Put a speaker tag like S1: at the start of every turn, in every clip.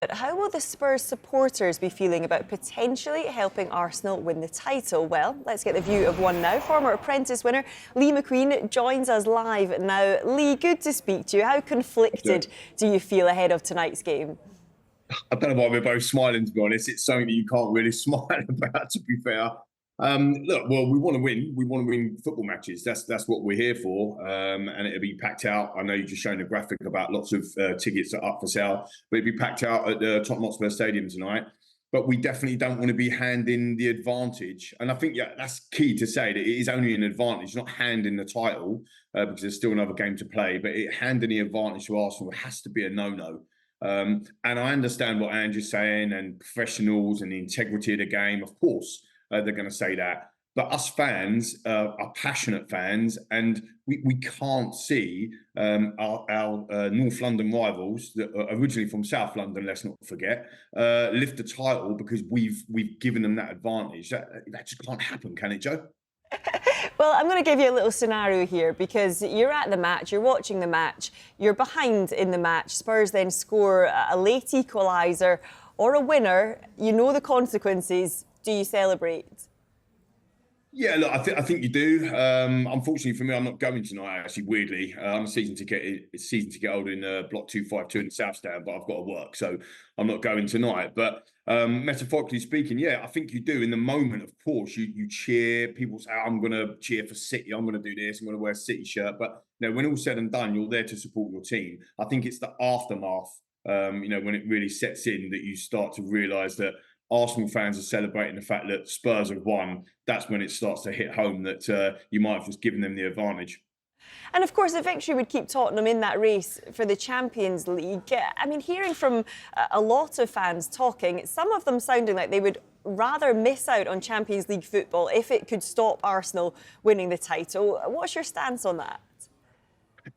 S1: But how will the Spurs supporters be feeling about potentially helping Arsenal win the title? Well, let's get the view of one now. Former Apprentice winner Lee McQueen joins us live now. Lee, good to speak to you. How conflicted do you feel ahead of tonight's game?
S2: I don't know why we're both smiling, to be honest. It's something that you can't really smile about, to be fair. Look, well, we want to win. We want to win football matches. That's what we're here for. And it'll be packed out. I know you're just showing a graphic about lots of tickets that are up for sale, but it'll be packed out at the Tottenham Hotspur Stadium tonight. But we definitely don't want to be handing the advantage. And I think that's key to say, that it is only an advantage, not handing the title, because there's still another game to play. But handing the advantage to Arsenal has to be a no-no. And I understand what Andrew's saying, and professionals and the integrity of the game. Of course, they're going to say that. But us fans are passionate fans, and we can't see our North London rivals, that are originally from South London, let's not forget, lift the title because we've given them that advantage. That just can't happen, can it, Joe?
S1: Well, I'm going to give you a little scenario here, because you're at the match, you're watching the match, you're behind in the match. Spurs then score a late equaliser or a winner. You know the consequences. Do you celebrate?
S2: Yeah, look, I think you do. Unfortunately for me, I'm not going tonight. Actually, weirdly, I'm a season ticket holder in Block 252 in the South Stand, but I've got to work, so I'm not going tonight. But metaphorically speaking, yeah, I think you do. In the moment, of course, you cheer. People say, "I'm going to cheer for City. I'm going to do this. I'm going to wear a City shirt." But when all's said and done, you're there to support your team. I think it's the aftermath, when it really sets in, that you start to realise that Arsenal fans are celebrating the fact that Spurs have won. That's when it starts to hit home that you might have just given them the advantage.
S1: And of course, the victory would keep Tottenham in that race for the Champions League. I mean, hearing from a lot of fans talking, some of them sounding like they would rather miss out on Champions League football if it could stop Arsenal winning the title. What's your stance on that?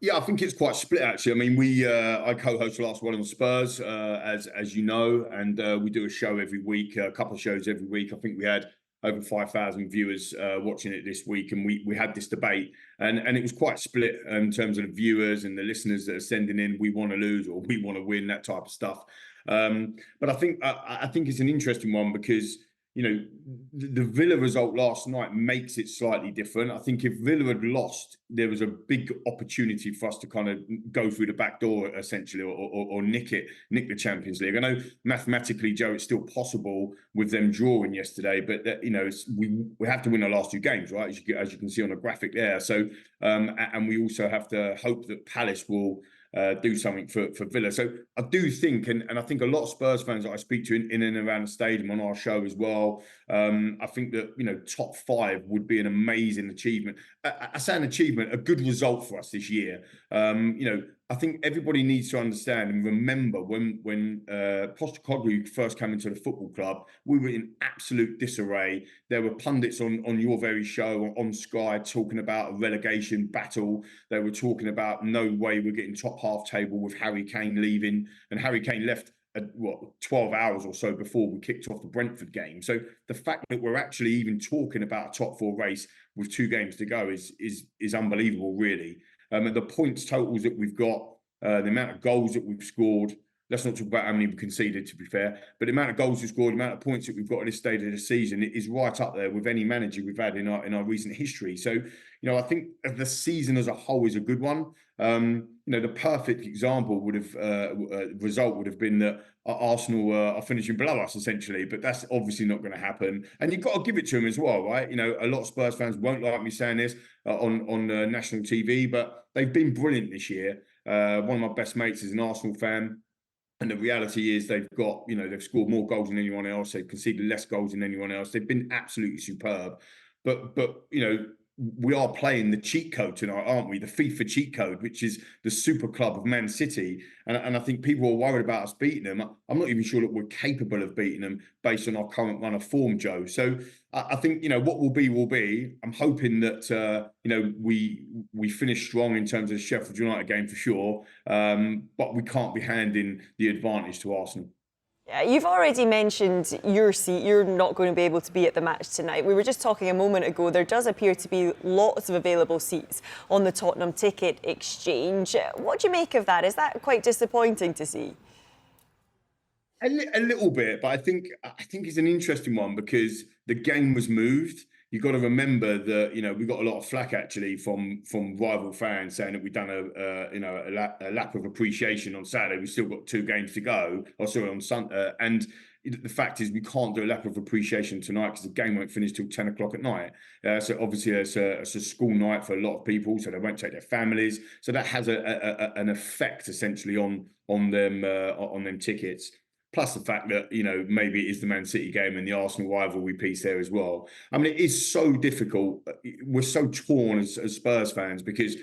S2: Yeah, I think it's quite split, actually. I mean, I co-host the Last One on Spurs, as you know, and we do a show every week, a couple of shows every week. I think we had over 5,000 viewers watching it this week, and we had this debate, and it was quite split in terms of the viewers and the listeners that are sending in, we want to lose or we want to win, that type of stuff. But I think it's an interesting one, because the Villa result last night makes it slightly different. I think if Villa had lost, there was a big opportunity for us to kind of go through the back door, essentially, or nick the Champions League. I know mathematically, Joe, it's still possible with them drawing yesterday, but we have to win our last two games, right? As you can see on the graphic there. So, and we also have to hope that Palace will do something for Villa. So I do think, and I think a lot of Spurs fans that I speak to in and around the stadium on our show as well, I think that top 5 would be an amazing achievement. I say an achievement, a good result for us this year. I think everybody needs to understand and remember when Postecoglou first came into the football club, we were in absolute disarray. There were pundits on your very show on Sky talking about a relegation battle. They were talking about no way we're getting top half table with Harry Kane leaving, and Harry Kane left 12 hours or so before we kicked off the Brentford game. So the fact that we're actually even talking about a top 4 race with 2 games to go is unbelievable, really. And the points totals that we've got, the amount of goals that we've scored. Let's not talk about how many we conceded, to be fair, but the amount of goals we've scored, the amount of points that we've got at this stage of the season, it is right up there with any manager we've had in our recent history. So, I think the season as a whole is a good one. The perfect example result would have been that Arsenal are finishing below us, essentially, but that's obviously not going to happen. And you've got to give it to them as well, right? A lot of Spurs fans won't like me saying this on national TV, but they've been brilliant this year. One of my best mates is an Arsenal fan. And the reality is they've scored more goals than anyone else. They've conceded less goals than anyone else. They've been absolutely superb. But we are playing the cheat code tonight, aren't we? The FIFA cheat code, which is the super club of Man City. And I think people are worried about us beating them. I'm not even sure that we're capable of beating them based on our current run of form, Joe. So I think, what will be, will be. I'm hoping that, we finish strong in terms of the Sheffield United game for sure. But we can't be handing the advantage to Arsenal.
S1: Yeah, you've already mentioned your seat. You're not going to be able to be at the match tonight. We were just talking a moment ago. There does appear to be lots of available seats on the Tottenham ticket exchange. What do you make of that? Is that quite disappointing to see?
S2: A little bit, but I think it's an interesting one because the game was moved. You've got to remember that we got a lot of flack actually from rival fans saying that we've done a lap of appreciation on Saturday. We've still got 2 games to go, or sorry, on Sunday, and the fact is we can't do a lap of appreciation tonight because the game won't finish till 10 o'clock at night. So obviously it's a school night for a lot of people, so they won't take their families. So that has an effect essentially on them tickets. Plus the fact that maybe it is the Man City game and the Arsenal rivalry piece there as well. I mean, it is so difficult. We're so torn as Spurs fans because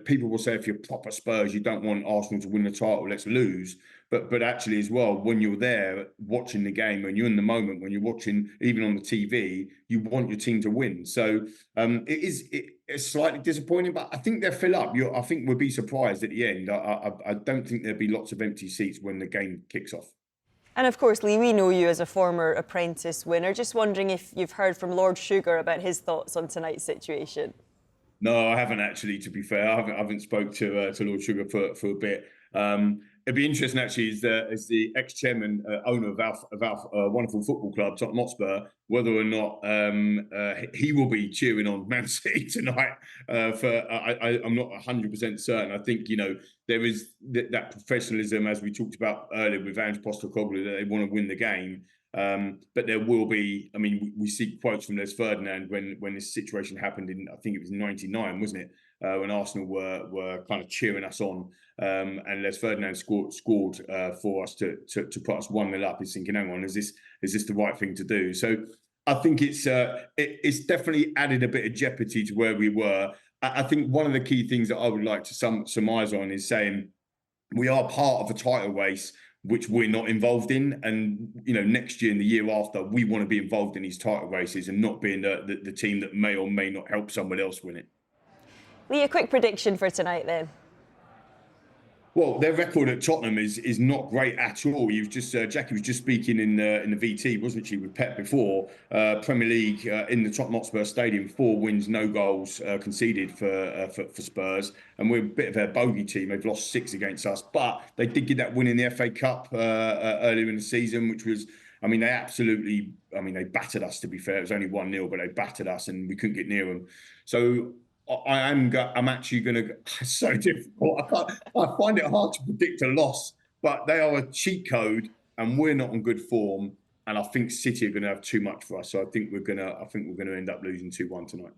S2: people will say if you're proper Spurs, you don't want Arsenal to win the title. Let's lose. But actually as well, when you're there watching the game and you're in the moment, when you're watching even on the TV, you want your team to win. So it's slightly disappointing, but I think they'll fill up. I think we'll be surprised at the end. I don't think there'll be lots of empty seats when the game kicks off.
S1: And of course, Lee, we know you as a former Apprentice winner. Just wondering if you've heard from Lord Sugar about his thoughts on tonight's situation.
S2: No, I haven't actually. To be fair, I haven't spoke to Lord Sugar for a bit. It'd be interesting actually, as the ex-chairman, owner of our wonderful football club, Tottenham Hotspur, whether or not he will be cheering on Man City tonight. I'm not 100% certain. I think there is that professionalism, as we talked about earlier with Ange Postecoglou, that they want to win the game. But there will be. I mean, we see quotes from Les Ferdinand when this situation happened in, I think it was '99, wasn't it? When Arsenal were kind of cheering us on, and Les Ferdinand scored for us to put us 1-0 up. He's thinking, hang on, is this the right thing to do? So I think it's definitely added a bit of jeopardy to where we were. I think one of the key things that I would like to surmise on is saying we are part of a title race which we're not involved in, and next year and the year after we want to be involved in these title races and not being the team that may or may not help someone else win it.
S1: Lee, a quick prediction for tonight then.
S2: Well, their record at Tottenham is not great at all. You've just Jackie was just speaking in the VT, wasn't she, with Pep before? Premier League in the Tottenham Hotspur Stadium, 4 wins, no goals conceded for Spurs, and we're a bit of a bogey team. They've lost 6 against us, but they did get that win in the FA Cup earlier in the season, which was. I mean, they battered us, to be fair. It was only 1-0, but they battered us and we couldn't get near them. So I'm actually going to. It's so difficult. I find it hard to predict a loss, but they are a cheat code, and we're not on good form. And I think City are going to have too much for us. So I think we're going to end up losing 2-1 tonight.